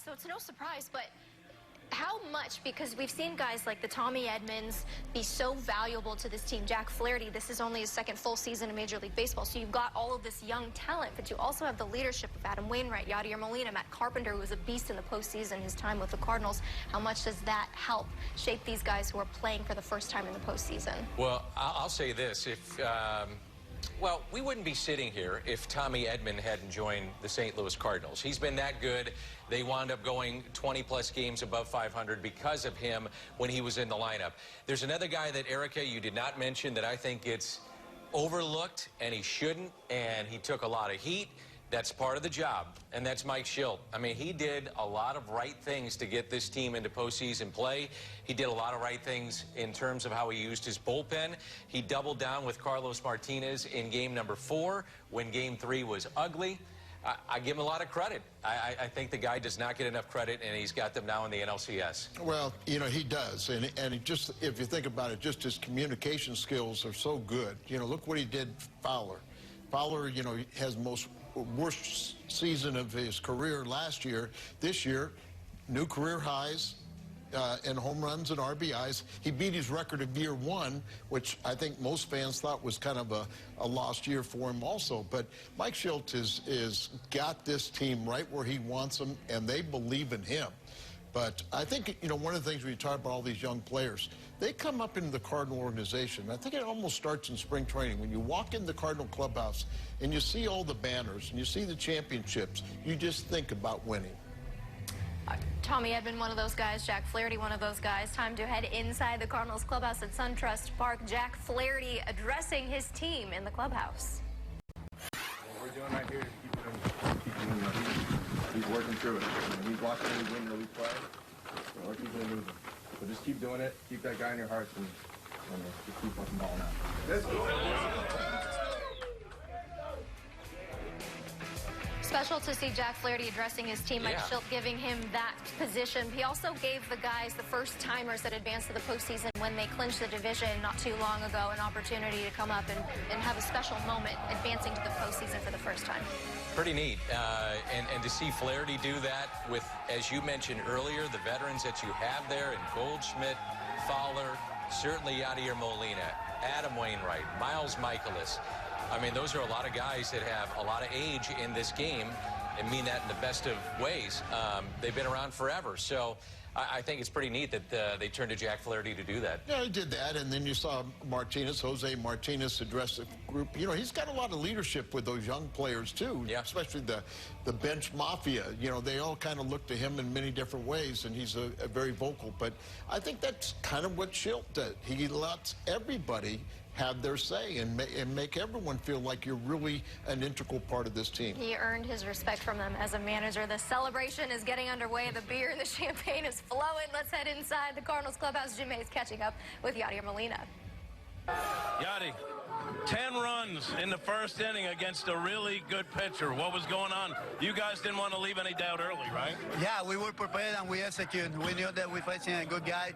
so it's no surprise, but how much, because we've seen guys like the Tommy Edmonds be so valuable to this team. Jack Flaherty, this is only his second full season in Major League Baseball, so you've got all of this young talent, but you also have the leadership of Adam Wainwright, Yadier Molina, Matt Carpenter, who was a beast in the postseason, his time with the Cardinals. How much does that help shape these guys who are playing for the first time in the postseason? Well, I'll say this. Well, we wouldn't be sitting here if Tommy Edman hadn't joined the St. Louis Cardinals. He's been that good. They wound up going 20-plus games above 500 because of him when he was in the lineup. There's another guy that, Erica, you did not mention that I think gets overlooked, and he shouldn't, and he took a lot of heat. That's part of the job, and that's Mike Shildt. I mean, he did a lot of right things to get this team into postseason play. He did a lot of right things in terms of how he used his bullpen. He doubled down with Carlos Martinez in game number 4 when game 3 was ugly. I give him a lot of credit. I think the guy does not get enough credit, and he's got them now in the NLCS. Well, you know, he does. And he just, if you think about it, just his communication skills are so good. You know, look what he did, Fowler. Fowler, you know, has the worst season of his career last year. This year, new career highs in home runs and RBIs. He beat his record of year 1, which I think most fans thought was kind of a lost year for him also. But Mike Shildt is got this team right where he wants them, and they believe in him. But I think, you know, one of the things we talk about all these young players, they come up into the Cardinal organization. I think it almost starts in spring training. When you walk in the Cardinal clubhouse and you see all the banners and you see the championships, you just think about winning. Tommy Edman, one of those guys. Jack Flaherty, one of those guys. Time to head inside the Cardinals clubhouse at SunTrust Park. Jack Flaherty addressing his team in the clubhouse. What we're doing right here is he's working through it. He's watching me win the league play, so we're keeping it moving. So just keep doing it. Keep that guy in your hearts, and just keep fucking balling out. Let's go. Special to see Jack Flaherty addressing his team. Mike Shildt giving him that position. He also gave the guys, the first-timers that advanced to the postseason when they clinched the division not too long ago, an opportunity to come up and have a special moment advancing to the postseason for the first time. Pretty neat. And to see Flaherty do that with, as you mentioned earlier, the veterans that you have there in Goldschmidt, Fowler, certainly Yadier Molina, Adam Wainwright, Miles Michaelis. I mean, those are a lot of guys that have a lot of age in this game and mean that in the best of ways. They've been around forever. So I think it's pretty neat that they turned to Jack Flaherty to do that. Yeah, he did that, and then you saw Jose Martinez address the group. You know, he's got a lot of leadership with those young players, too, especially the bench mafia. You know, they all kind of look to him in many different ways, and he's a very vocal. But I think that's kind of what Shildt did. He lets everybody have their say and make everyone feel like you're really an integral part of this team. He earned his respect from them as a manager. The celebration is getting underway. The beer and the champagne is flowing. Let's head inside the Cardinals clubhouse. Jim Mays catching up with Yadier Molina. Yadi, 10 runs in the first inning against a really good pitcher. What was going on? You guys didn't want to leave any doubt early, right? Yeah, we were prepared and we executed. We knew that we were facing a good guy.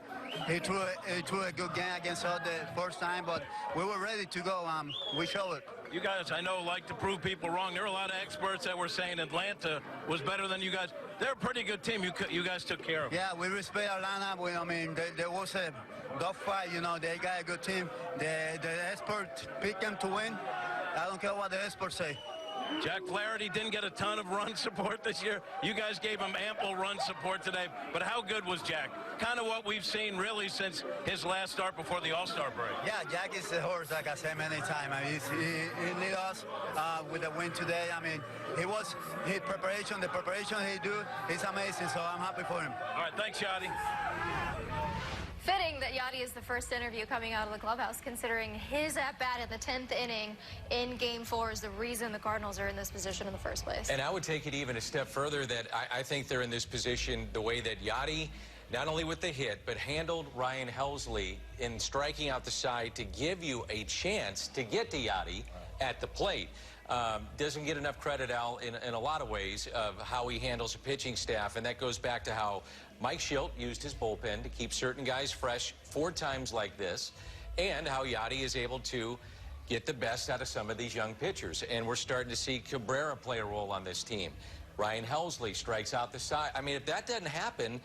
He threw a good game against us the first time, but we were ready to go. We showed it. You guys, I know, like to prove people wrong. There were a lot of experts that were saying Atlanta was better than you guys. They're a pretty good team. You guys took care of them. Yeah, we respect our lineup. I mean, there was a dogfight. You know, they got a good team. The experts picked them to win. I don't care what the experts say. Jack Flaherty didn't get a ton of run support this year. You guys gave him ample run support today. But how good was Jack? Kind of what we've seen really since his last start before the All-Star break. Yeah, Jack is a horse, like I said many times. I mean, he led us with a win today. I mean, his preparation, the preparation he do is amazing, so I'm happy for him. All right, thanks, Yadi. Fitting that Yadi is the first interview coming out of the clubhouse, considering his at-bat in the 10th inning in Game 4 is the reason the Cardinals are in this position in the first place. And I would take it even a step further that I think they're in this position the way that Yadi, not only with the hit, but handled Ryan Helsley in striking out the side to give you a chance to get to Yadi at the plate. Doesn't get enough credit, Al, in a lot of ways of how he handles a pitching staff, and that goes back to how Mike Shildt used his bullpen to keep certain guys fresh 4 times like this, and how Yadi is able to get the best out of some of these young pitchers. And we're starting to see Cabrera play a role on this team. Ryan Helsley strikes out the side. I mean, if that doesn't happen,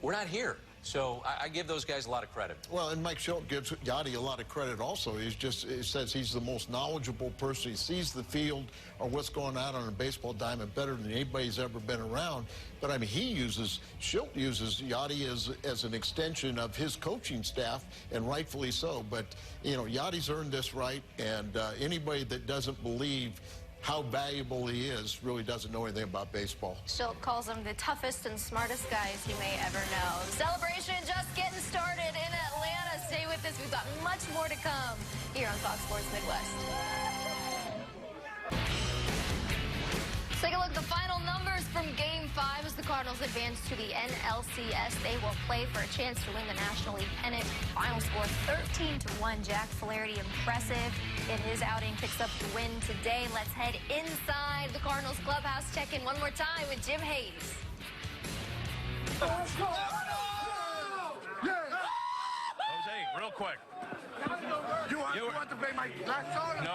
we're not here. So I give those guys a lot of credit. Well, and Mike Schilt gives Yachty a lot of credit also. He says he's the most knowledgeable person. He sees the field or what's going on a baseball diamond better than anybody's ever been around. But I mean, Schilt uses Yachty as an extension of his coaching staff, and rightfully so. But, you know, Yachty's earned this right, and anybody that doesn't believe how valuable he is really doesn't know anything about baseball. Schilt calls him the toughest and smartest guys he may ever know. Celebration just getting started in Atlanta. Stay with us. We've got much more to come here on Fox Sports Midwest. Let's take a look at the final numbers from Game 5 as the Cardinals advance to the NLCS. They will play for a chance to win the National League pennant. Final score 13-1. Jack Flaherty impressive in his outing, picks up the win today. Let's head inside the Cardinals clubhouse. Check in one more time with Jim Hayes. Jose, real quick. You want to play my last song? No.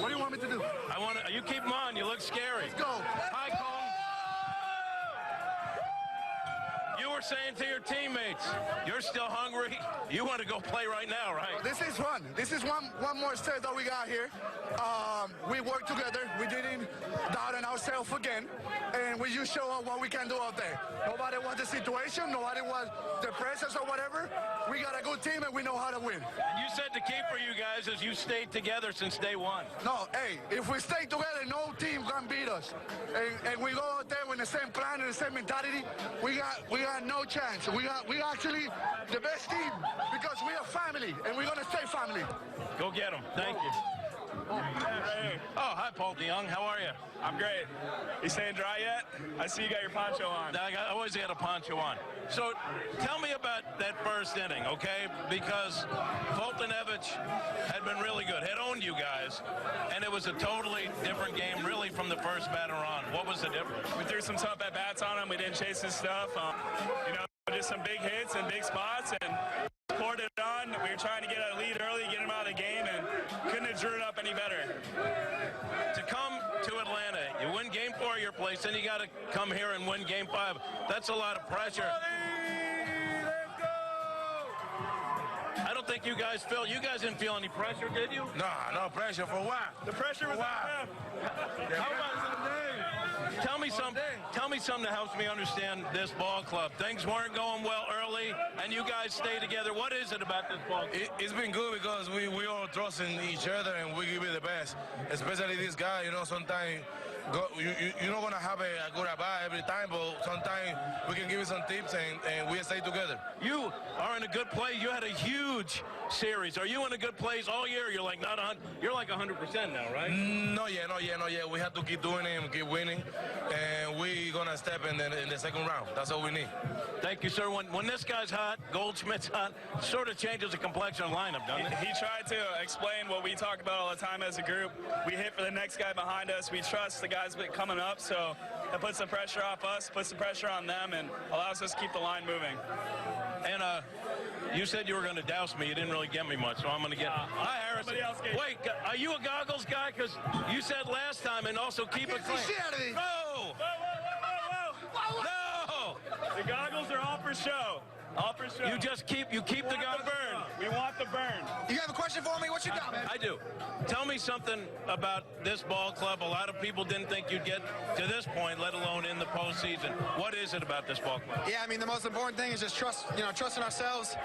What do you want me to do? You keep them on. You look scary. Let's go. Hi, Cole. You were saying to your teammates, you're still hungry. You want to go play right now, right? This is fun. This is one more step that we got here. We work together. We didn't doubt in ourselves again. And we just show up what we can do out there. Nobody wants the situation. Nobody wants the pressures or whatever. We got a good team and we know how to win. And you said the key for you guys is you stayed together since day one. No, hey, if we stay together, no team can beat us. And we go out there with the same plan and the same mentality. We got no chance. We actually the best team because we are family and we're gonna stay family. Go get them. Thank you. Oh, hi, Paul DeYoung. How are you? I'm great. You staying dry yet? I see you got your poncho on. I always got a poncho on. So tell me about that first inning, okay? Because Fultonevich had been really good, had owned you guys, and it was a totally different game really from the first batter on. What was the difference? We threw some tough at-bats on him. We didn't chase his stuff. You know, just some big hits and big spots, and poured it on. We were trying to get a lead early, get him out of the game, and couldn't have drew it up any better. To come to Atlanta, you win Game 4 at your place, then you got to come here and win Game 5. That's a lot of pressure. I don't think you guys didn't feel any pressure, did you? No pressure. For what? The pressure was on him. Tell me something that helps me understand this ball club. Things weren't going well early, and you guys stay together. What is it about this ball club? It's been good because we all trust in each other and we give it the best. Especially this guy, you know, sometimes you're not going to have a good at-bat every time, but sometimes we can give you some tips and we stay together. You are in a good place. You had a huge series. Are you in a good place all year? You're like 100% now, right? No, yeah. We have to keep doing it and keep winning, and we're going to step in the second round. That's all we need. Thank you, sir. When this guy's hot, Goldschmidt's hot, sort of changes the complexion of the lineup, doesn't it? He tried to explain what we talk about all the time as a group. We hit for the next guy behind us. We trust the guys coming up, so it puts the pressure off us, puts the pressure on them, and allows us to keep the line moving. And you said you were going to douse me. You didn't really get me much, so I'm going to get... Hi, Harrison. Wait, are you a goggles guy? Because you said last time, and also keep it clean. Whoa! No! The goggles are all for show. All for show. You keep the goggles. We want the burn. You have a question for me? What you got, man? I do. Tell me something about this ball club. A lot of people didn't think you'd get to this point, let alone in the postseason. What is it about this ball club? Yeah, I mean, the most important thing is just trusting ourselves.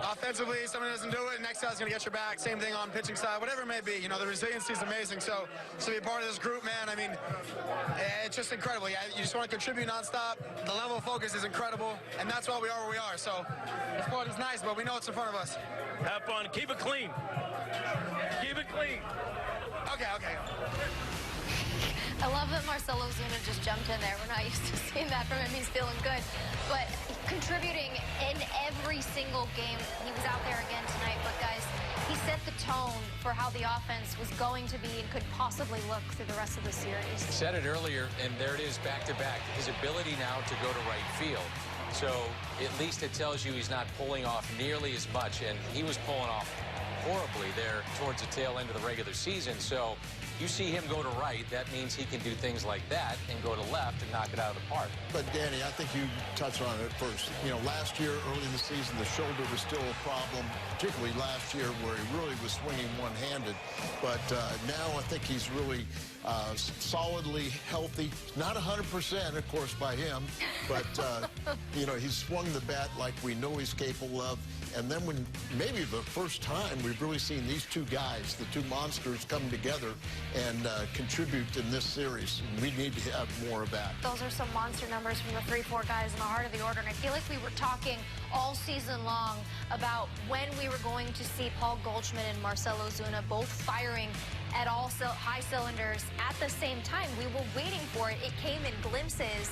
Offensively, someone doesn't do it, next guy's going to get your back. Same thing on pitching side, whatever it may be. You know, the resiliency is amazing. So to be a part of this group, man, I mean, it's just incredible. Yeah, you just want to contribute nonstop. The level of focus is incredible, and that's why we are where we are. So this part is nice, but we know it's in front of us. Have fun. Keep it clean. Keep it clean. Okay. I love that Marcell Ozuna just jumped in there. We're not used to seeing that from him. He's feeling good. But contributing in every single game. He was out there again tonight. But, guys, he set the tone for how the offense was going to be and could possibly look through the rest of the series. Said it earlier, and there it is back-to-back. His ability now to go to right field. So at least it tells you he's not pulling off nearly as much. And he was pulling off horribly there towards the tail end of the regular season. So You see him go to right, that means he can do things like that and go to left and knock it out of the park. But, Danny, I think you touched on it first. You know, last year, early in the season, the shoulder was still a problem, particularly last year where he really was swinging one-handed. But now I think he's really solidly healthy. Not 100%, of course, by him. But, you know, he's swung the bat like we know he's capable of. And then when maybe the first time we've really seen these two guys, the two monsters, come together and contribute in this series. And we need to have more of that. Those are some monster numbers from the 3-4 guys in the heart of the order. And I feel like we were talking all season long about when we were going to see Paul Goldschmidt and Marcell Ozuna both firing at all high cylinders at the same time. We were waiting for it. It came in glimpses.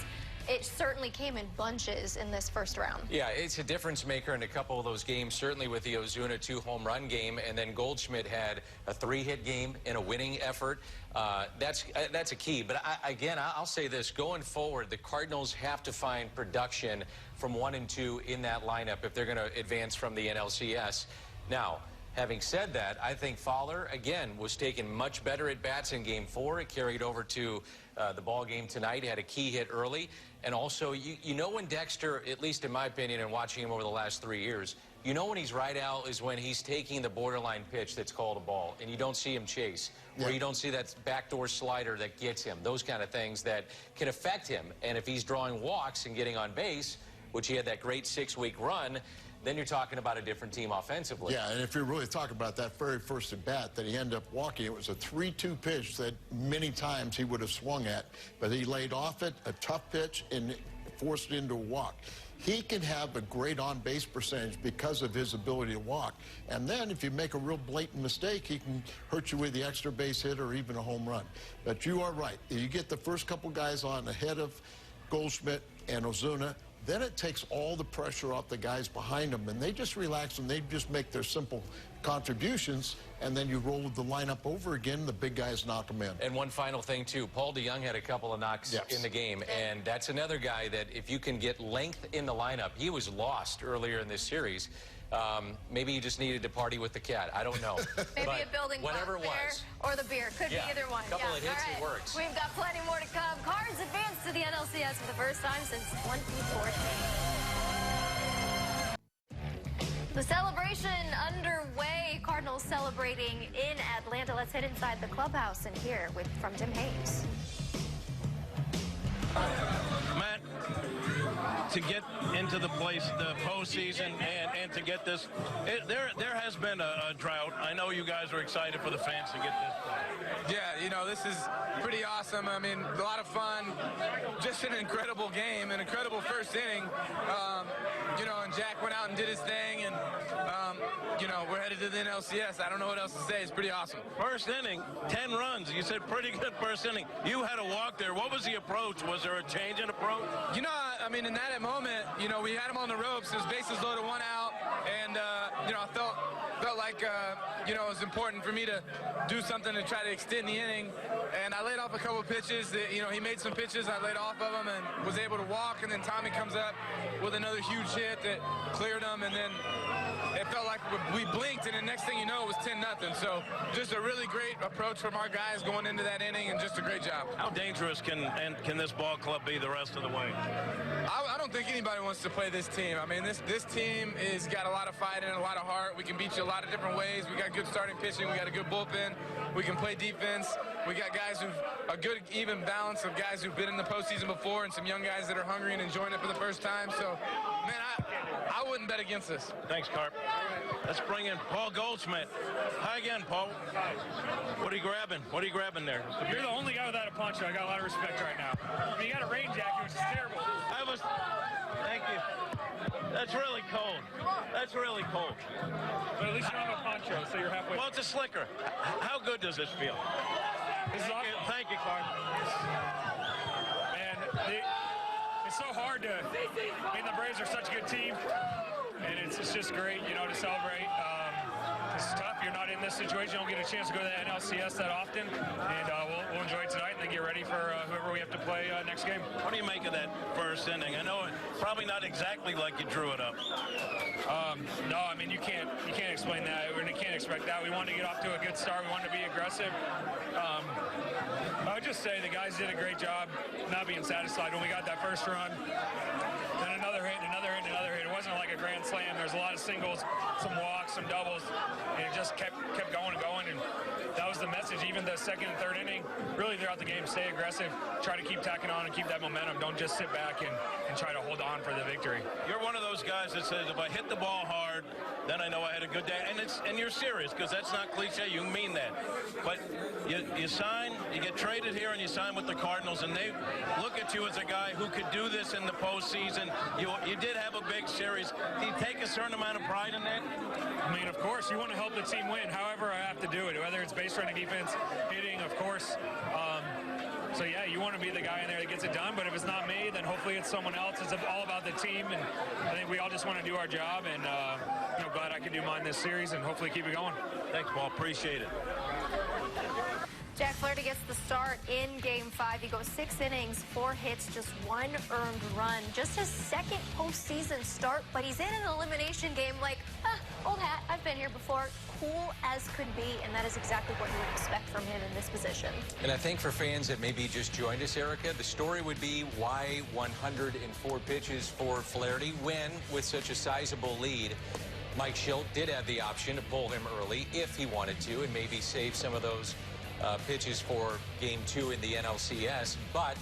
It certainly came in bunches in this first round. Yeah, it's a difference maker in a couple of those games, certainly with the Ozuna 2-home run game, and then Goldschmidt had a 3-hit game in a winning effort. That's a key. But again, I'll say this. Going forward, the Cardinals have to find production from 1 and 2 in that lineup if they're going to advance from the NLCS. Now, having said that, I think Fowler, again, was taken much better at bats in Game 4. It carried over to the ball game tonight. He had a key hit early. And also, you know when Dexter, at least in my opinion and watching him over the last 3 years, you know when he's right, Al, is when he's taking the borderline pitch that's called a ball, and you don't see him chase, or you don't see that backdoor slider that gets him, those kind of things that can affect him. And if he's drawing walks and getting on base, which he had that great 6-week run, then you're talking about a different team offensively. Yeah, and if you're really talking about that very first at bat that he ended up walking, it was a 3-2 pitch that many times he would have swung at, but he laid off it, a tough pitch, and forced it into a walk. He can have a great on-base percentage because of his ability to walk. And then if you make a real blatant mistake, he can hurt you with the extra base hit or even a home run. But you are right. You get the first couple guys on ahead of Goldschmidt and Ozuna, then it takes all the pressure off the guys behind them, and they just relax and they just make their simple contributions, and then you roll the lineup over again, the big guys knock them in. And one final thing, too. Paul DeJong had a couple of knocks in the game, and that's another guy that if you can get length in the lineup, he was lost earlier in this series. Maybe he just needed to party with the cat. I don't know. Maybe but a building whatever it fair was. or the beer. Could be either one. Couple of hits, all right. it works. We've got plenty more to come. Cards advance to the NLCS for the first time since 2014. The celebration underway. Cardinals celebrating in Atlanta. Let's head inside the clubhouse and hear from Tim Hayes. Matt, to get into the postseason and to get this, there has been a drought. I know you guys are excited for the fans to get this. Yeah, you know, this is pretty awesome. I mean, a lot of fun. Just an incredible game, an incredible first inning. You know, and Jack went out and did his thing, and, you know, we're headed to the NLCS. I don't know what else to say. It's pretty awesome. First inning, 10 runs. You said pretty good first inning. You had a walk there. What was the approach? Was there a change in approach? You know, I mean, in that moment, you know, we had him on the ropes. It was bases loaded, 1 out, and, you know, I felt like, you know, it was important for me to do something to try to extend the inning, and I laid off a couple of pitches. That, you know, he made some pitches, I laid off of them and was able to walk, and then Tommy comes up with another huge hit that cleared him, and then it felt like we blinked, and the next thing you know, it was 10-0. So just a really great approach from our guys going into that inning, and just a great job. How dangerous can this ball club be the rest of the way? I don't think anybody wants to play this team. I mean, this team has got a lot of fight and a lot of heart. We can beat you a lot of different ways. We got good starting pitching. We got a good bullpen. We can play defense. We got guys who've a good even balance of guys who've been in the postseason before and some young guys that are hungry and enjoying it for the first time. So, man, I wouldn't bet against this. Thanks, Carp. Let's bring in Paul Goldschmidt. Hi again, Paul. What are you grabbing? What are you grabbing there? You're the only guy without a poncho. I got a lot of respect right now. I mean, you got a rain jacket, which is terrible. Thank you. That's really cold. That's really cold. But at least you don't have a poncho, so you're halfway. Well, it's a slicker. How good does this feel? This is awesome. Thank you, Carp. Man, it's so hard to. I mean, the Braves are such a good team, and it's just great, you know, to celebrate. this is tough. You're not in this situation. You don't get a chance to go to the NLCS that often. And we'll enjoy it tonight and then get ready for whoever we have to play next game. What do you make of that first inning? I know it's probably not exactly like you drew it up. No, I mean, you can't explain that. We can't expect that. We wanted to get off to a good start. We wanted to be aggressive. I would just say the guys did a great job not being satisfied when we got that first run. Then another hit, another hit, another hit. It wasn't like a grand slam. There's a lot of singles, some walks, some doubles, and it just kept going and going. And that was the message. Even the second and third inning, really throughout the game, stay aggressive, try to keep tacking on and keep that momentum. Don't just sit back and try to hold on for the victory. You're one of those guys that says, if I hit the ball hard, then I know I had a good day. And you're serious, because that's not cliche. You mean that. But you sign, you get traded here, and you sign with the Cardinals, and they look at you as a guy who could do this in the postseason. You did have a big series. Do you take a certain amount of pride in that? I mean, of course, you want to help the team win, however I have to do it, whether it's base running defense, hitting, of course. So, yeah, you want to be the guy in there that gets it done, but if it's not me, then hopefully it's someone else. It's all about the team, and I think we all just want to do our job, and glad I could do mine this series and hopefully keep it going. Thanks, Paul. Appreciate it. Jack Flaherty gets the start in Game 5. He goes 6 innings, 4 hits, just 1 earned run. Just his second postseason start, but he's in an elimination game like, old hat, I've been here before. Cool as could be, and that is exactly what you would expect from him in this position. And I think for fans that maybe just joined us, Erica, the story would be why 104 pitches for Flaherty when, with such a sizable lead, Mike Schilt did have the option to pull him early if he wanted to and maybe save some of those pitches for Game 2 in the NLCS. But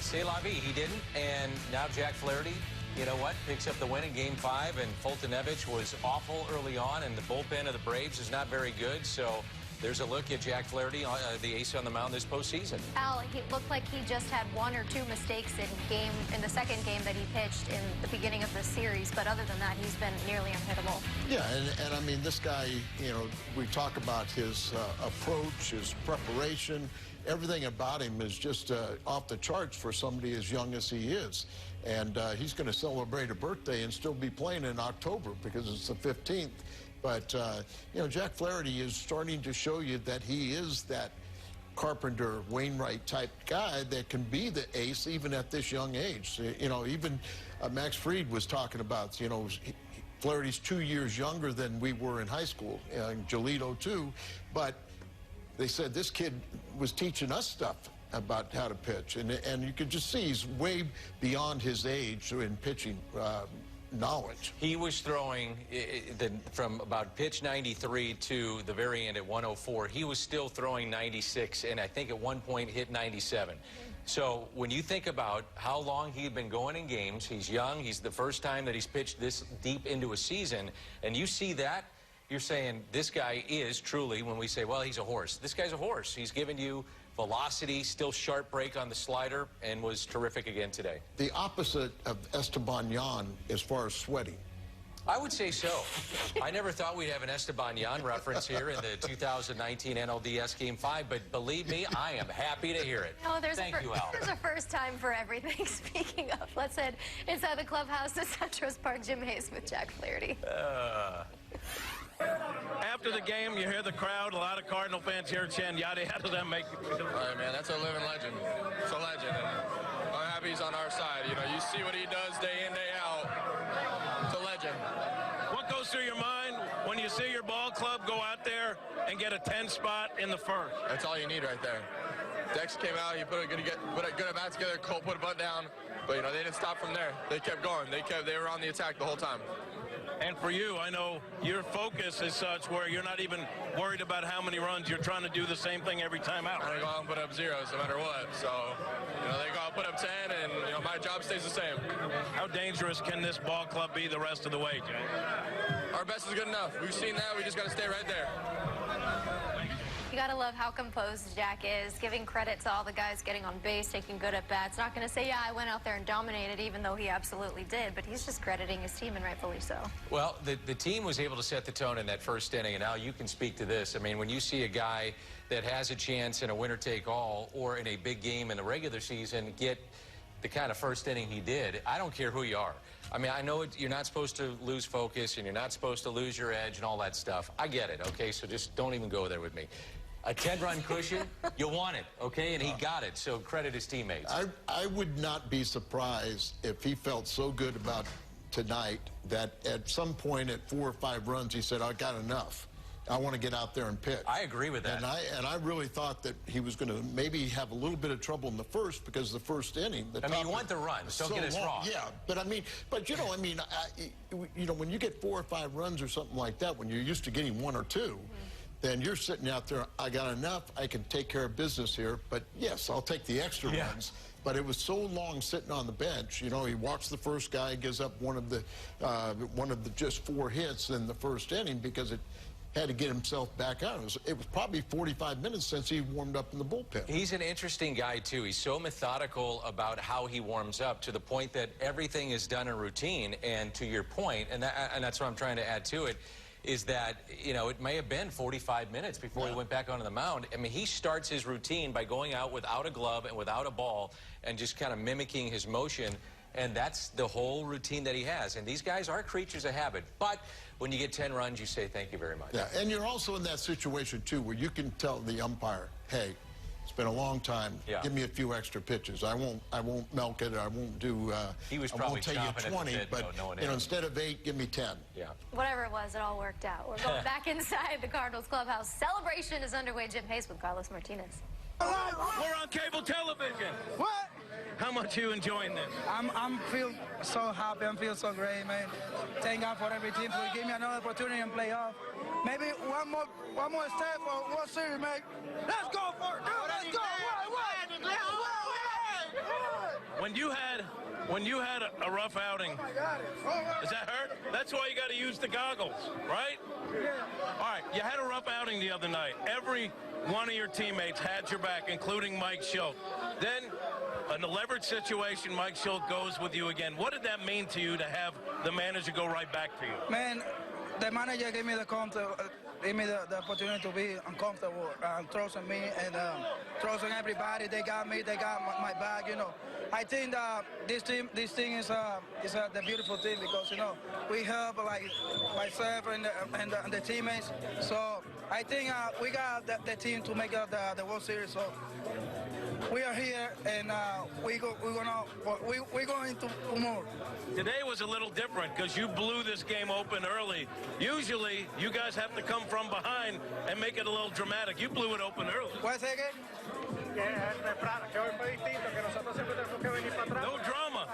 c'est la vie, he didn't. And now Jack Flaherty, you know what, picks up the win in Game 5. And Fultonevich was awful early on, and the bullpen of the Braves is not very good. So there's a look at Jack Flaherty, the ace on the mound this postseason. Al, he looked like he just had 1 or 2 mistakes in the second game that he pitched in the beginning of the series. But other than that, he's been nearly unhittable. Yeah, and I mean, this guy, you know, we talk about his approach, his preparation. Everything about him is just off the charts for somebody as young as he is. And he's going to celebrate a birthday and still be playing in October because it's the 15th. But, you know, Jack Flaherty is starting to show you that he is that Carpenter, Wainwright type guy that can be the ace even at this young age. You know, even Max Fried was talking about, you know, Flaherty's 2 years younger than we were in high school, Giolito too. But they said this kid was teaching us stuff about how to pitch. And you could just see he's way beyond his age in pitching knowledge. He was throwing from about pitch 93 to the very end at 104. He was still throwing 96, and I think at one point hit 97. So when you think about how long he had been going in games, he's young. He's the first time that he's pitched this deep into a season, and you see that, you're saying this guy is truly, when we say, well, he's a horse. This guy's a horse. He's given you velocity, still sharp break on the slider, and was terrific again today. The opposite of Esteban Yan as far as sweating. I would say so. I never thought we'd have an Esteban Yan reference here in the 2019 NLDS Game 5, but believe me, I am happy to hear it. Oh, Thank you, Al. There's a first time for everything. Speaking of, let's head inside the clubhouse to SunTrust Park. Jim Hayes with Jack Flaherty. After the game, you hear the crowd, a lot of Cardinal fans here chanting, yada, yada, them make you feel. All right, man, that's a living legend. It's a legend. And I'm happy he's on our side. You know, you see what he does day in, day out. It's a legend. What goes through your mind when you see your ball club go out there and get a 10 spot in the first? That's all you need right there. Dex came out, he put a good at bat together, Cole put a butt down, but you know, they didn't stop from there. They kept going. They were on the attack the whole time. And for you, I know your focus is such where you're not even worried about how many runs. You're trying to do the same thing every time out. I go out and put up zeros no matter what. So, you know, they go out and put up 10, and, you know, my job stays the same. How dangerous can this ball club be the rest of the way, Jay? Our best is good enough. We've seen that. We just got to stay right there. You gotta love how composed Jack is, giving credit to all the guys getting on base, taking good at bats. Not gonna say, yeah, I went out there and dominated, even though he absolutely did, but he's just crediting his team, and rightfully so. Well, the team was able to set the tone in that first inning, and Al, you can speak to this. I mean, when you see a guy that has a chance in a winner-take-all or in a big game in the regular season get the kind of first inning he did, I don't care who you are. I mean, I know you're not supposed to lose focus and you're not supposed to lose your edge and all that stuff. I get it, okay? So just don't even go there with me. A 10-run cushion, you want it, okay? And he got it, so credit his teammates. I would not be surprised if he felt so good about tonight that at some point at 4 or 5 runs he said, I got enough. I want to get out there and pitch. I agree with that. And I really thought that he was going to maybe have a little bit of trouble in the first because the first inning. I mean, you want the runs. Don't get us wrong. Yeah, but I mean, when you get 4 or 5 runs or something like that, when you're used to getting 1 or 2, then you're sitting out there, I got enough, I can take care of business here, but yes, I'll take the extra runs. But it was so long sitting on the bench. You know, he walks the first guy, gives up one of the just 4 hits in the first inning because it had to get himself back out. It was probably 45 minutes since he warmed up in the bullpen. He's an interesting guy, too. He's so methodical about how he warms up to the point that everything is done in routine. And to your point, and that's what I'm trying to add to it, is that, you know, it may have been 45 minutes before he went back onto the mound. I mean, he starts his routine by going out without a glove and without a ball and just kind of mimicking his motion. And that's the whole routine that he has. And these guys are creatures of habit. But when you get 10 runs, you say thank you very much. Yeah, and you're also in that situation, too, where you can tell the umpire, hey, it's been a long time. Yeah. Give me a few extra pitches. I won't milk it. I won't do. He was I probably won't take you 20, but instead of 8, give me 10. Yeah. Whatever it was, it all worked out. We're going back inside the Cardinals clubhouse. Celebration is underway. Jim Hayes with Carlos Martinez. We're on cable television. What? How much are you enjoying this? I'm feel so happy. I'm feel so great, man. Thank God for every team for giving me another opportunity and playoff. Maybe one more step for World Series, man. Let's go for it. Let's go. When you had a rough outing, does that hurt? That's why you got to use the goggles, right? Yeah. All right, you had a rough outing the other night. Every one of your teammates had your back, including Mike Schultz. Then, in a leverage situation, Mike Schultz goes with you again. What did that mean to you to have the manager go right back to you? Man, the manager gave me the opportunity to be uncomfortable, trusting me and trusting everybody. They got me. They got my back. You know, I think that this thing is the beautiful thing because we help like myself and the teammates. So I think we got the team to make up the World Series. So we are here and we're going to more. Today was a little different because you blew this game open early. Usually, you guys have to come from behind and make it a little dramatic. You blew it open early. What's that again? No drama.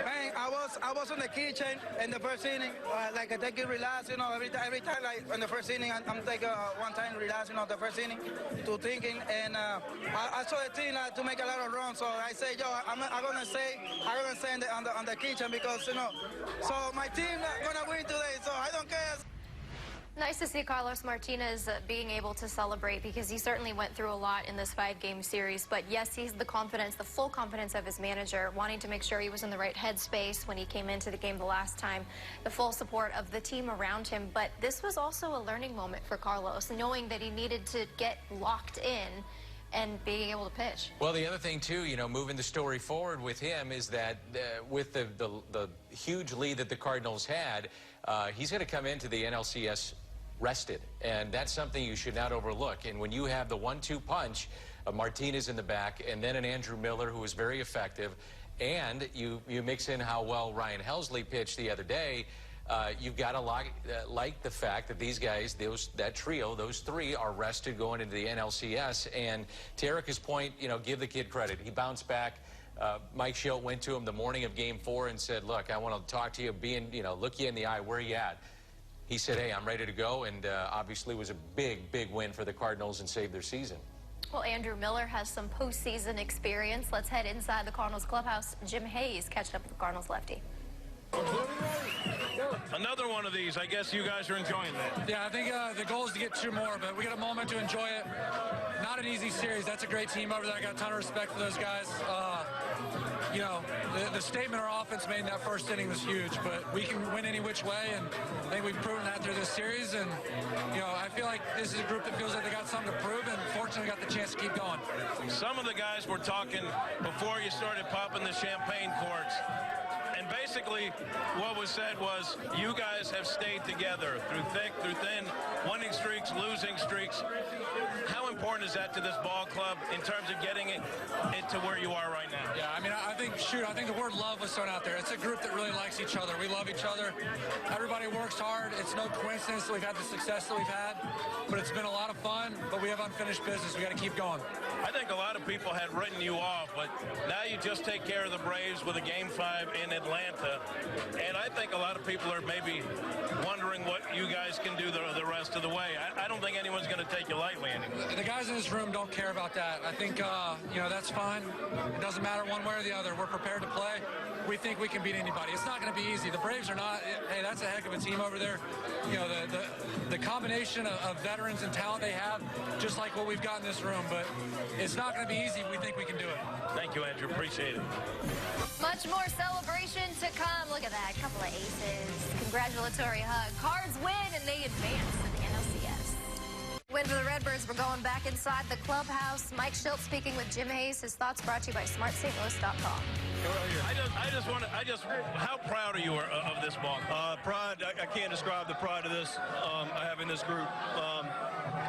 Man, I was in the kitchen in the first inning, like I take it relax, every time like in the first inning, I'm taking one time relax, the first inning to thinking, and I saw the team to make a lot of runs, so I say, I'm gonna stay on the kitchen because so my team gonna win today, so I don't care. Nice to see Carlos Martinez being able to celebrate because he certainly went through a lot in this 5-game series. But yes, he's the full confidence of his manager, wanting to make sure he was in the right headspace when he came into the game the last time, the full support of the team around him. But this was also a learning moment for Carlos, knowing that he needed to get locked in and being able to pitch. Well, the other thing, too, moving the story forward with him is that with the huge lead that the Cardinals had, he's going to come into the NLCS rested, and that's something you should not overlook. And when you have the 1-2 punch of Martinez in the back and then an Andrew Miller who was very effective, and you mix in how well Ryan Helsley pitched the other day, you've got to like the fact that these guys, that trio, those 3 are rested going into the NLCS. And to Erica's point, give the kid credit. He bounced back. Mike Schultz went to him the morning of Game 4 and said, look, I want to talk to you, look you in the eye, where are you at? He said, hey, I'm ready to go, and obviously was a big, big win for the Cardinals and saved their season. Well, Andrew Miller has some postseason experience. Let's head inside the Cardinals clubhouse. Jim Hayes catching up with the Cardinals lefty. Another one of these. I guess you guys are enjoying that. Yeah, I think the goal is to get 2 more, but we got a moment to enjoy it. Not an easy series. That's a great team over there. I got a ton of respect for those guys. You know, the statement our offense made in that first inning was huge, but we can win any which way, and I think we've proven that through this series. And, you know, I feel like this is a group that feels like they got something to prove, and fortunately got the chance to keep going. Some of the guys were talking before you started popping the champagne corks. And basically, what was said was, you guys have stayed together through thick, through thin, winning streaks, losing streaks. How important is that to this ball club in terms of getting it to where you are right now? Yeah, I mean, I think the word love was thrown out there. It's a group that really likes each other. We love each other. Everybody works hard. It's no coincidence that we've had the success that we've had, but it's been a lot of fun, but we have unfinished business. We got to keep going. I think a lot of people had written you off, but now you just take care of the Braves with a Game 5 in Atlanta, and I think a lot of people are maybe wondering what you guys can do the rest of the way. I don't think anyone's going to take you lightly anymore. The guys in this room don't care about that. I think, you know, that's fine. It doesn't matter one way or the other. We're prepared to play. We think we can beat anybody. It's not going to be easy. The Braves are not. Hey, that's a heck of a team over there. You know, the combination of veterans and talent they have, just like what we've got in this room. But it's not going to be easy. We think we can do it. Thank you, Andrew. Appreciate it. Much more celebration to come. Look at that. Couple of aces. Congratulatory hug. Cards win, and they advance to the NLCS. Win for the Redbirds. We're going back inside the clubhouse. Mike Schilt speaking with Jim Hayes. His thoughts brought to you by SmartStLouis.com. I just, how proud are you of this ball? Pride, I can't describe the pride of this, I have in this group.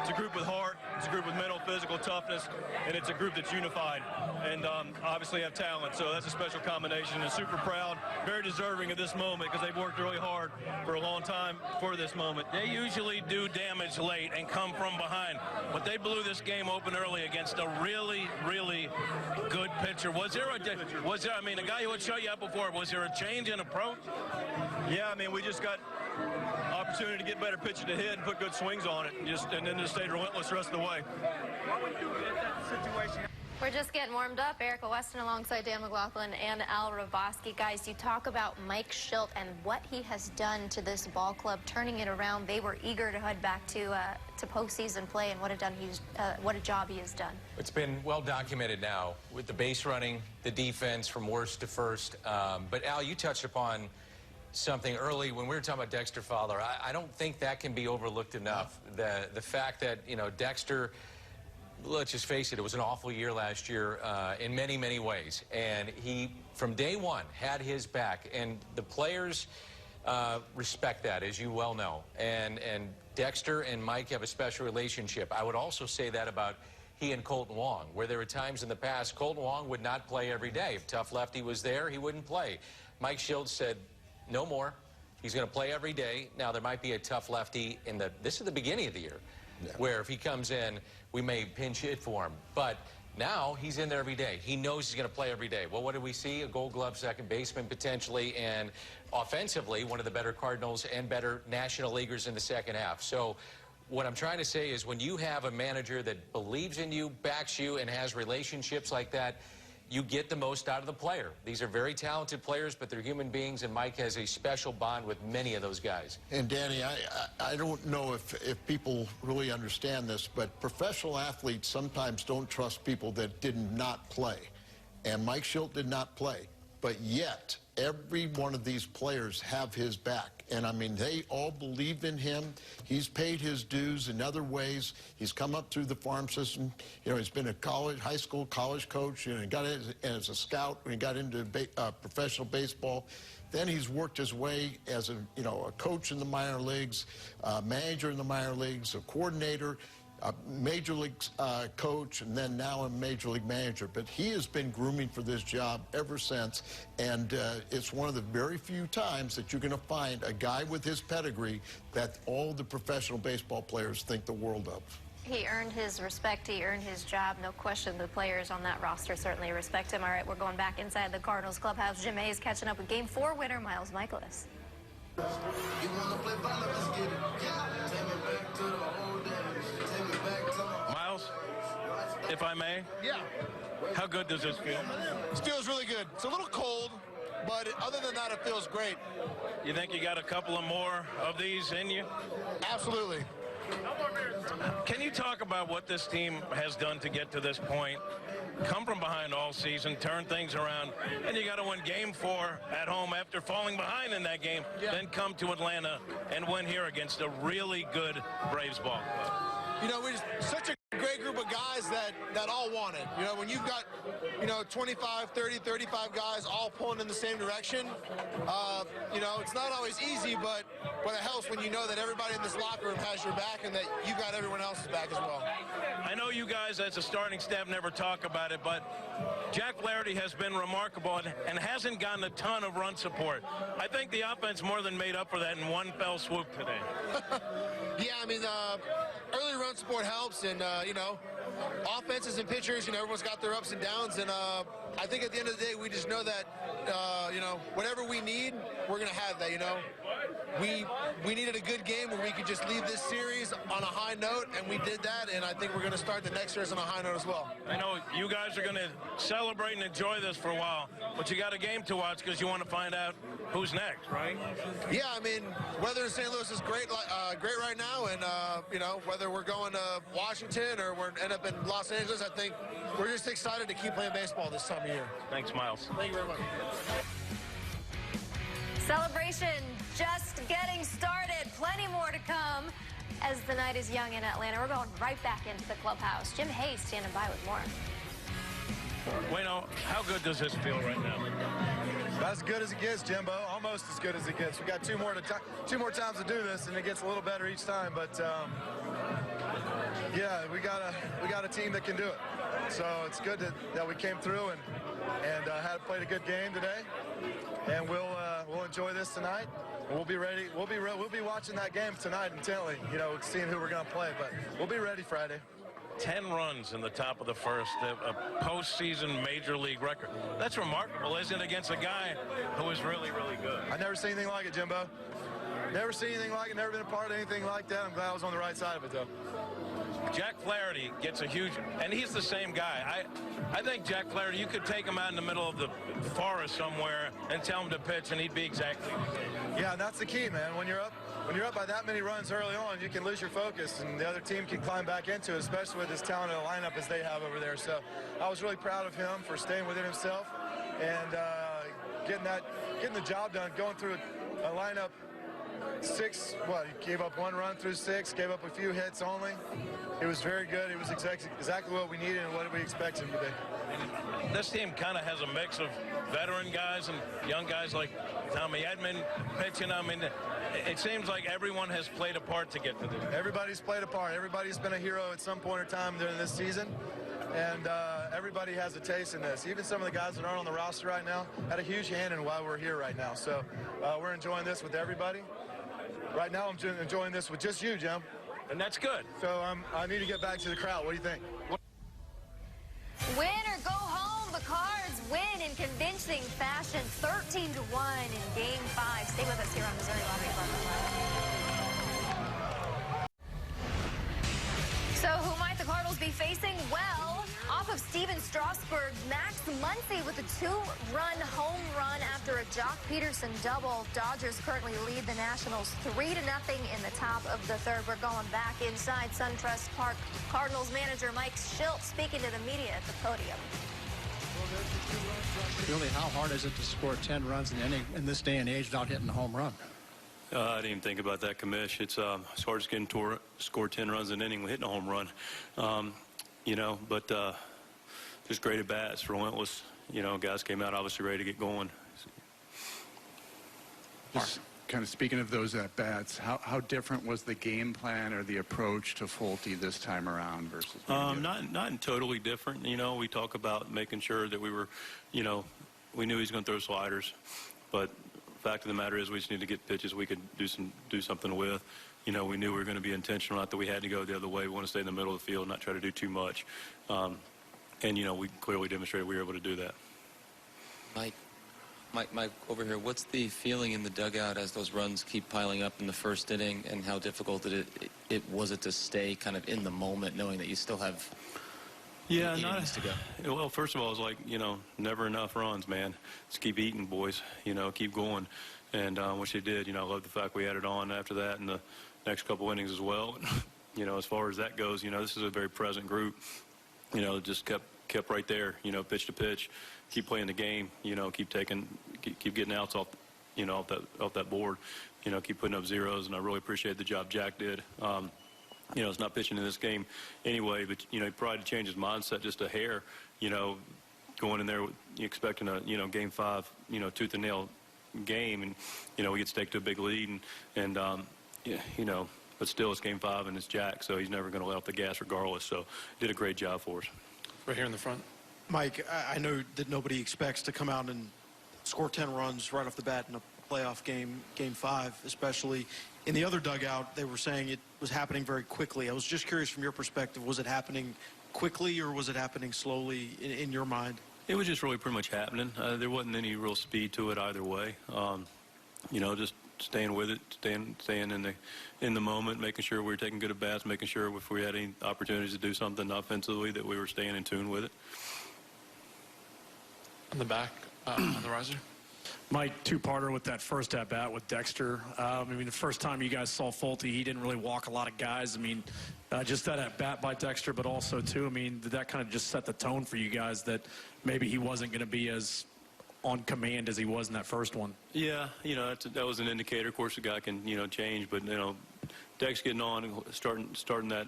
It's a group with heart, it's a group with mental, physical toughness, and it's a group that's unified, and obviously have talent, so that's a special combination, and super proud, very deserving of this moment, because they've worked really hard for a long time for this moment. They usually do damage late and come from behind, but they blew this game open early against a really, really good pitcher. I mean, the guy who had shut you up before, was there a change in approach? Yeah, I mean, we just got opportunity to get better pitching to hit and put good swings on it, and then just stayed relentless the rest of the way. What would you do in that situation? We're just getting warmed up. Erica Weston alongside Dan McLaughlin and Al Ravoski. Guys, you talk about Mike Schilt and what he has done to this ball club, turning it around. They were eager to head back to postseason play, and what a job he has done. It's been well documented now with the base running, the defense from worst to first. But Al, you touched upon something early when we were talking about Dexter Fowler. I don't think that can be overlooked enough. The fact that, you know, Dexter, let's just face it, it was an awful year last year in many, many ways. And he, from day one, had his back. And the players respect that, as you well know. And Dexter and Mike have a special relationship. I would also say that about he and Colton Wong, where there were times in the past Colton Wong would not play every day. If Tough Lefty was there, he wouldn't play. Mike Schilt said, no more. He's going to play every day. Now, there might be a Tough Lefty in this is the beginning of the year, where if he comes in, we may pinch hit for him. But now he's in there every day. He knows he's going to play every day. Well, what did we see? A Gold Glove second baseman potentially, and offensively, one of the better Cardinals and better National Leaguers in the second half. So what I'm trying to say is when you have a manager that believes in you, backs you, and has relationships like that, you get the most out of the player. These are very talented players, but they're human beings, and Mike has a special bond with many of those guys. And Danny, I don't know if people really understand this, but professional athletes sometimes don't trust people that did not play. And Mike Schilt did not play, but yet every one of these players have his back. And, I mean, they all believe in him. He's paid his dues in other ways. He's come up through the farm system. You know, he's been a high school, college coach. You know, he got in as a scout when he got into professional baseball. Then he's worked his way as a coach in the minor leagues, manager in the minor leagues, a coordinator, a major league coach, and then now a major league manager. But he has been grooming for this job ever since, and it's one of the very few times that you're going to find a guy with his pedigree that all the professional baseball players think the world of. He earned his respect. He earned his job. No question the players on that roster certainly respect him. All right, we're going back inside the Cardinals clubhouse. Jim Hayes catching up with Game 4 winner Miles Michaelis. Miles, if I may? Yeah. How good does this feel? This feels really good. It's a little cold, But other than that, it feels great. You think you got a couple of more of these in you? Absolutely. Can you talk about what this team has done to get to this point? Come from behind all season, turn things around, and you got to win Game 4 at home after falling behind in that game, then come to Atlanta and win here against a really good Braves ball club. You know, we're just such a great group of guys that all want it. You know, when you've got, 25, 30, 35 guys all pulling in the same direction, it's not always easy, but it helps when you know that everybody in this locker room has your back and that you got everyone else's back as well. I know you guys as a starting staff never talk about it, but Jack Flaherty has been remarkable and hasn't gotten a ton of run support. I think the offense more than made up for that in one fell swoop today. Yeah, I mean, early run support helps, and, offenses and pitchers, everyone's got their ups and downs, and I think at the end of the day, we just know that, whatever we need, we're going to have that, We needed a good game where we could just leave this series on a high note, and we did that, and I think we're going to start the next series on a high note as well. I know you guys are going to celebrate and enjoy this for a while, but you got a game to watch because you want to find out who's next, right? Yeah, I mean, weather in St. Louis is great right now, and, whether we're going to Washington or we're end up in Los Angeles, I think we're just excited to keep playing baseball this time of year. Thanks, Miles. Thank you very much. Celebration just getting started. Plenty more to come as the night is young in Atlanta. We're going right back into the clubhouse. Jim Hayes standing by with more. Wayno, how good does this feel right now? About as good as it gets, Jimbo. Almost as good as it gets. We got two more times to do this, and it gets a little better each time. But yeah, we got a team that can do it. So it's good that we came through and had played a good game today. And we'll enjoy this tonight. We'll be ready. We'll be watching that game tonight intently. Seeing who we're gonna play. But we'll be ready Friday. 10 runs in the top of the first, a postseason major league record. That's remarkable, isn't it, against a guy who is really, really good? I've never seen anything like it, Jimbo. Never seen anything like it, never been a part of anything like that. I'm glad I was on the right side of it, though. Jack Flaherty gets a huge, and he's the same guy. I think Jack Flaherty, you could take him out in the middle of the forest somewhere and tell him to pitch, and he'd be exactly the same. Yeah, and that's the key, man. When you're up by that many runs early on, you can lose your focus, and the other team can climb back into it, especially with as talented a lineup as they have over there. So I was really proud of him for staying within himself and getting the job done, going through a lineup. He gave up 1 run through 6, gave up a few hits only. It was very good. It was exactly what we needed and what we expected him to be. This team kind of has a mix of veteran guys and young guys like Tommy Edman pitching. I mean, it seems like everyone has played a part to get to this. Everybody's played a part. Everybody's been a hero at some point in time during this season. And everybody has a taste in this. Even some of the guys that aren't on the roster right now had a huge hand in why we're here right now. So we're enjoying this with everybody. Right now, I'm enjoying this with just you, Jim. And that's good. So I need to get back to the crowd. What do you think? Win or go home. The Cards win in convincing fashion, 13-1 in Game 5. Stay with us here on Missouri Lottery Live. So who might the Cardinals be facing? Well, off of Steven Strasburg, Max Muncy with a 2-run home run after a Jock Peterson double. Dodgers currently lead the Nationals 3-0 in the top of the third. We're going back inside SunTrust Park. Cardinals manager Mike Shildt speaking to the media at the podium. Really, how hard is it to score 10 runs in an inning in this day and age without hitting a home run? I didn't even think about that, Commish. It's hard as getting to score 10 runs in an inning with hitting a home run. But just great at bats, relentless. Guys came out obviously ready to get going. Just kind of speaking of those at bats, how different was the game plan or the approach to Fulte this time around versus? Not totally different. We talk about making sure that we were, we knew he was going to throw sliders, but fact of the matter is we just need to get pitches we could do something with. We knew we were going to be intentional, not that we had to go the other way. We want to stay in the middle of the field, not try to do too much. And we clearly demonstrated we were able to do that. Mike, over here, what's the feeling in the dugout as those runs keep piling up in the first inning, and how difficult was it to stay kind of in the moment, knowing that you still have Yeah, innings to go? Well, first of all, it's like, never enough runs, man. Just keep eating, boys. Keep going. And which they did. I love the fact we added on after that in the next couple innings as well. As far as that goes, this is a very present group. Just kept right there, pitch to pitch, keep playing the game, keep getting outs off, off that board, keep putting up zeros. And I really appreciate the job Jack did. It's not pitching in this game anyway, but, he probably to change his mindset just a hair, going in there expecting a, game 5, tooth and nail game. And, we get staked to a big lead and but still it's game 5 and it's Jack, so he's never going to let off the gas regardless. So did a great job for us. Right here in the front. Mike, I know that nobody expects to come out and score 10 runs right off the bat in a playoff game, game 5, especially. In the other dugout, they were saying it was happening very quickly. I was just curious from your perspective, was it happening quickly or was it happening slowly in your mind? It was just really pretty much happening. There wasn't any real speed to it either way. Just staying with it, staying in the moment, making sure we were taking good at bats, making sure if we had any opportunities to do something offensively that we were staying in tune with it. In the back, on the riser. Mike, two-parter with that first at-bat with Dexter. The first time you guys saw Fulte, he didn't really walk a lot of guys. Just that at-bat by Dexter, but also, too, did that kind of just set the tone for you guys that maybe he wasn't going to be as on command as he was in that first one? Yeah, that was an indicator. Of course, the guy can, change, but, Dex getting on and starting that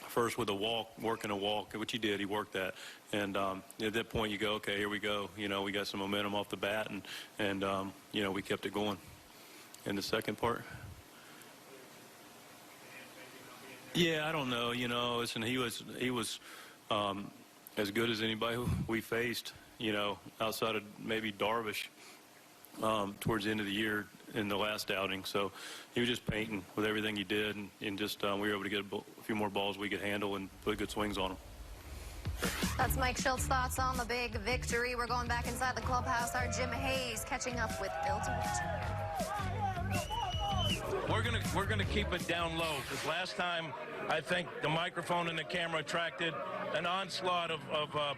first with a walk, working a walk, which he did. He worked that. And at that point, you go, okay, here we go. We got some momentum off the bat, and we kept it going. And the second part? Yeah, I don't know. Listen, he was as good as anybody who we faced, outside of maybe Darvish towards the end of the year in the last outing. So he was just painting with everything he did, and just we were able to get a few more balls we could handle and put good swings on them. That's Mike Schultz's thoughts on the big victory. We're going back inside the clubhouse. Our Jim Hayes catching up with Bill DeWitt. We're gonna keep it down low, because last time I think the microphone and the camera attracted an onslaught of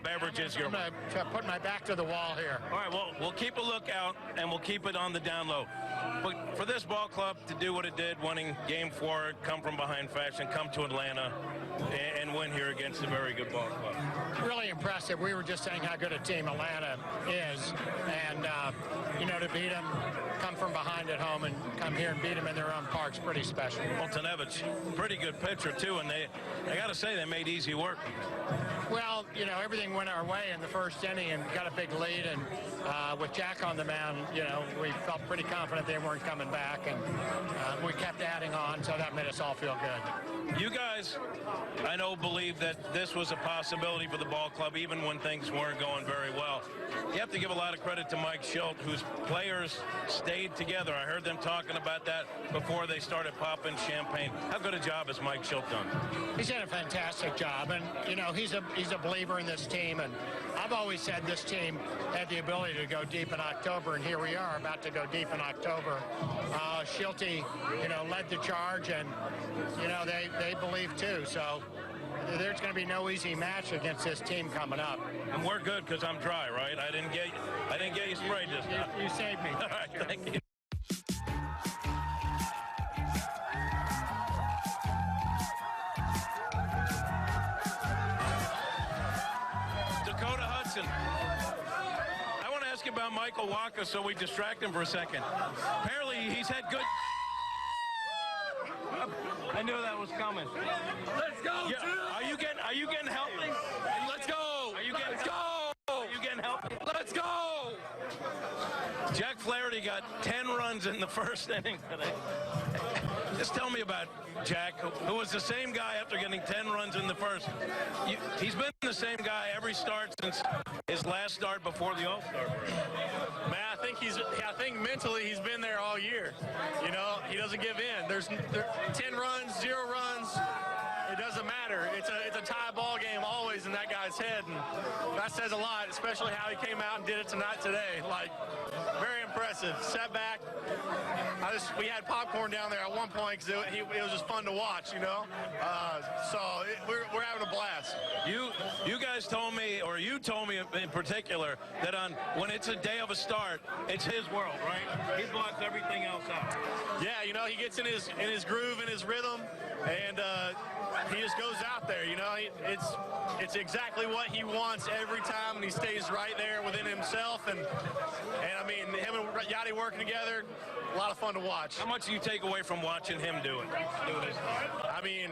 beverages here. I'm going to put my back to the wall here. All right, well, we'll keep a lookout, and we'll keep it on the down low. But for this ball club to do what it did, winning Game 4, come from behind fashion, come to Atlanta, and win here against a very good ball club. Really impressive. We were just saying how good a team Atlanta is. And, to beat them, come from behind at home and come here and beat them in their own park's pretty special. Foltynewicz, pretty good pitcher, too, and I got to say, they made easy work. Well, everything went our way in the first inning and got a big lead. And with Jack on the mound, we felt pretty confident they weren't coming back. And we kept adding on, so that made us all feel good. You guys, I know, believe that this was a possibility for the ball club, even when things weren't going very well. You have to give a lot of credit to Mike Schultz, whose players stayed together. I heard them talking about that before they started popping champagne. How good a job has Mike Schultz done? He's done a fantastic job, and he's a believer in this team. And I've always said this team had the ability to go deep in October, and here we are about to go deep in October. Schultz, led the charge, and they believe too. So there's going to be no easy match against this team coming up. And we're good because I'm dry, right? I didn't get you sprayed this time. You saved me. All right, thank you. Dakota Hudson. I want to ask you about Michael Wacha, so we distract him for a second. Apparently, he's had good... I knew that was coming. Let's go, yeah. Are you getting healthy? Let's go. Are you getting Let's go. Are you getting healthy? Let's go. Jack Flaherty got 10 runs in the first inning today. Just tell me about Jack, who was the same guy after getting 10 runs in the first. He's been the same guy every start since his last start before the All-Star break. Man, I think mentally he's been there all year. He doesn't give in. There's 10 runs, 0 runs. It doesn't matter. It's a tie ball game always in that guy's head, and that says a lot, especially how he came out and did it today. Very impressive. Setback, we had popcorn down there at one point because it was just fun to watch, you know. We're having a blast. You guys told me, or you told me in particular, that when it's a day of a start, it's his world, right? He blocks everything else out. Yeah, you know, he gets in his groove, in his rhythm, and he just goes out there, you know. It's exactly what he wants every time, and he stays right there within himself. And I mean, him and Yachty working together, a lot of fun to watch. How much do you take away from watching him do this? I mean,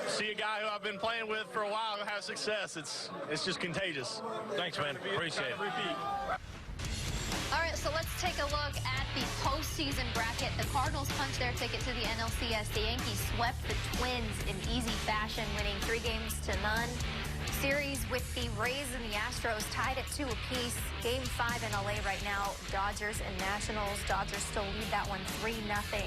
see a guy who I've been playing with for a while have success. It's just contagious. Thanks, man. Appreciate it. All right, so let's take a look at the postseason bracket. The Cardinals punched their ticket to the NLCS. The Yankees swept the Twins in easy fashion, winning 3-0. Series with the Rays and the Astros tied at 2 apiece. Game 5 in LA right now. Dodgers and Nationals. Dodgers still lead that one 3-0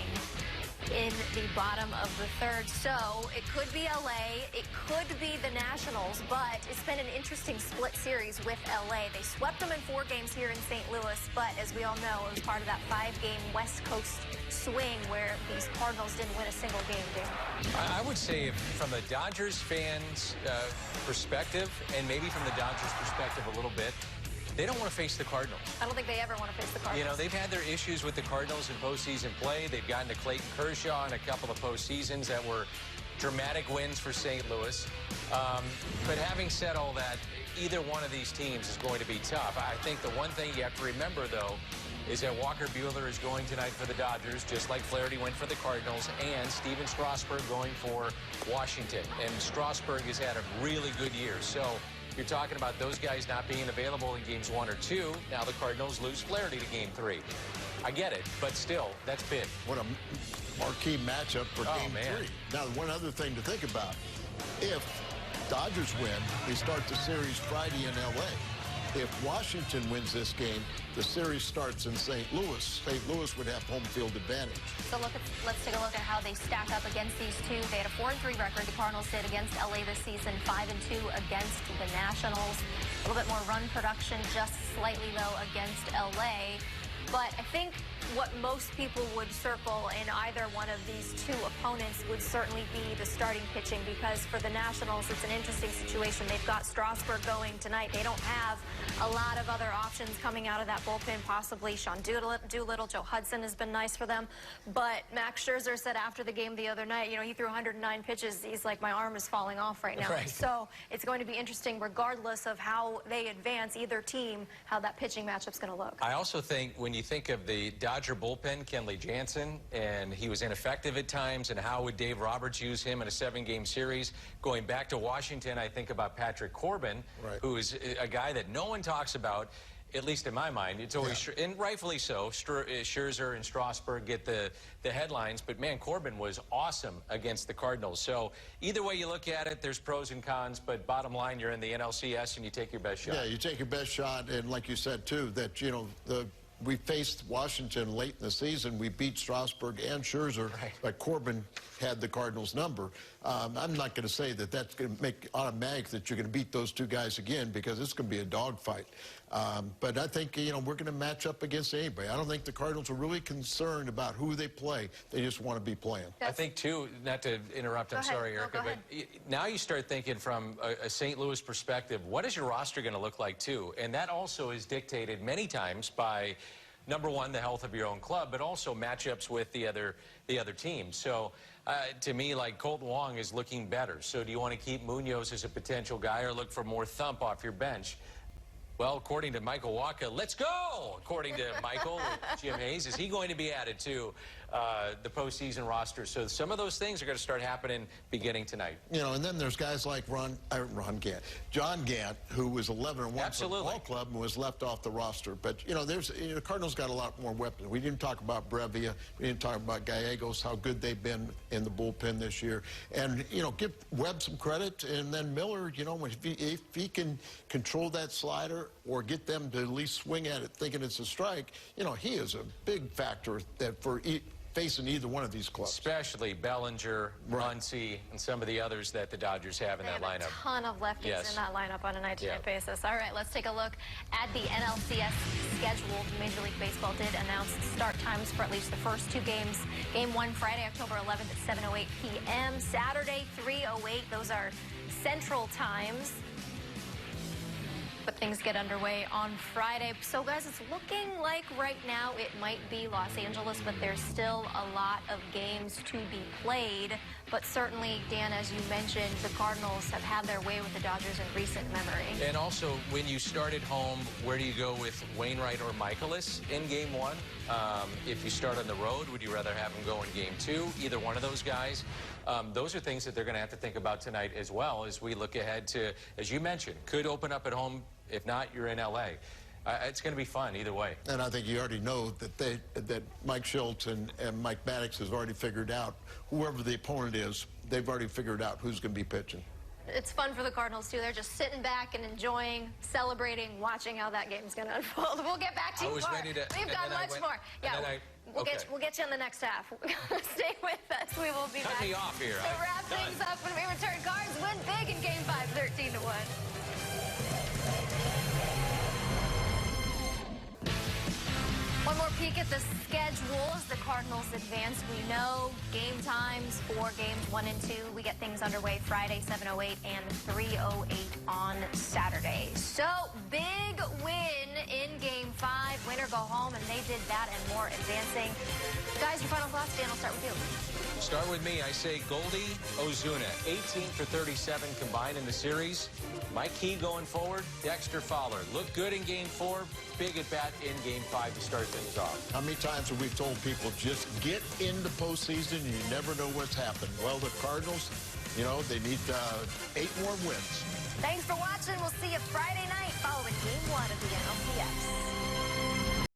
in the bottom of the third. So it could be LA, it could be the Nationals, but it's been an interesting split series with LA. They swept them in 4 games here in St. Louis, but as we all know, it was part of that 5-game West Coast swing where these Cardinals didn't win a single game, Dan. I would say from the Dodgers fans' perspective, and maybe from the Dodgers' perspective a little bit, they don't want to face the Cardinals. I don't think they ever want to face the Cardinals. You know, they've had their issues with the Cardinals in postseason play. They've gotten to Clayton Kershaw in a couple of postseasons that were dramatic wins for St. Louis. But having said all that, either one of these teams is going to be tough. I think the one thing you have to remember, though, is that Walker Buehler is going tonight for the Dodgers, just like Flaherty went for the Cardinals, and Steven Strasburg going for Washington. And Strasburg has had a really good year. So you're talking about those guys not being available in games 1 or 2. Now the Cardinals lose Flaherty to game 3. I get it, but still, that's big. What a marquee matchup for game 3. Now, one other thing to think about. If Dodgers win, they start the series Friday in L.A. If Washington wins this game, the series starts in St. Louis. St. Louis would have home field advantage. So let's take a look at how they stack up against these two. They had a 4-3 record. The Cardinals did against LA this season, 5-2 against the Nationals. A little bit more run production, just slightly though against LA. But I think what most people would circle in either one of these two opponents would certainly be the starting pitching, because for the Nationals, it's an interesting situation. They've got Strasburg going tonight. They don't have a lot of other options coming out of that bullpen, possibly Sean Doolittle. Joe Hudson has been nice for them. But Max Scherzer said after the game the other night, you know, he threw 109 pitches. He's like, my arm is falling off right now. Right. So it's going to be interesting, regardless of how they advance, either team, how that pitching matchup's going to look. I also think when you think of the Dodger bullpen, Kenley Jansen, and he was ineffective at times, and how would Dave Roberts use him in a 7-game series? Going back to Washington, I think about Patrick Corbin, who is a guy that no one talks about, at least in my mind. It's always, and rightfully so, Scherzer and Strasburg get the headlines, but man, Corbin was awesome against the Cardinals. So either way you look at it, there's pros and cons, but bottom line, you're in the NLCS and you take your best shot. Yeah, you take your best shot, and like you said, too, that, you know, we faced Washington late in the season. We beat Strasburg and Scherzer, but Corbin had the Cardinals' number. I'm not going to say that that's going to make automatic that you're going to beat those two guys again, because it's going to be a dogfight. But I think, you know, we're going to match up against anybody. I don't think the Cardinals are really concerned about who they play. They just want to be playing. I think, too, not to interrupt, I'm sorry, Erica, but now you start thinking from a St. Louis perspective, what is your roster going to look like, too? And that also is dictated many times by, number one, the health of your own club, but also matchups with the other team. So to me, like, Colton Wong is looking better. So do you want to keep Munoz as a potential guy or look for more thump off your bench? Well, according to Michael Wacha, let's go! According to Michael, Jim Hayes, is he going to be added to the postseason roster? So some of those things are going to start happening beginning tonight. You know, and then there's guys like John Gant, who was 11-1 for the ball club and was left off the roster. But, you know, the Cardinals got a lot more weapons. We didn't talk about Brevia. We didn't talk about Gallegos, how good they've been in the bullpen this year. And, you know, give Webb some credit. And then Miller, you know, if he can control that slider or get them to at least swing at it thinking it's a strike, you know, he is a big factor that for facing either one of these clubs. Especially Bellinger, Muncy, and some of the others that the Dodgers have in that lineup. A ton of lefties in that lineup on a night-to-night basis. All right, let's take a look at the NLCS schedule. Major League Baseball did announce start times for at least the first two games. Game 1 Friday, October 11th at 7:08 p.m. Saturday, 3:08. Those are Central times. But things get underway on Friday. So, guys, it's looking like right now it might be Los Angeles, but there's still a lot of games to be played. But certainly, Dan, as you mentioned, the Cardinals have had their way with the Dodgers in recent memory. And also, when you start at home, where do you go with Wainwright or Michaelis in Game 1? If you start on the road, would you rather have them go in Game 2? Either one of those guys. Those are things that they're going to have to think about tonight as well as we look ahead to, as you mentioned, could open up at home. If not, you're in L.A. It's going to be fun either way. And I think you already know that Mike Schultz and Mike Maddox has already figured out, whoever the opponent is, they've already figured out who's going to be pitching. It's fun for the Cardinals, too. They're just sitting back and enjoying, celebrating, watching how that game's going to unfold. We'll get back to you more. We've got much more. Yeah, we'll get you in the next half. Stay with us. We will be back. Cut me off here. To wrap things up when we return. Cards win big in Game 5, 13-1. One more peek at the schedule as the Cardinals advance. We know game times for games 1 and 2. We get things underway Friday, 7:08 and 3:08 on Saturday. So, big win in Game 5. Win or go home, and they did that and more, advancing. Guys, your final thoughts? Dan, I'll start with you. Start with me. I say Goldie Ozuna, 18 for 37 combined in the series. My key going forward, Dexter Fowler. Looked good in Game 4. Big at bat in Game 5 to start things off. How many times have we told people, just get in the postseason and you never know what's happened? Well, the Cardinals, you know, they need 8 more wins. Thanks for watching. We'll see you Friday night following Game 1 of the NLDS.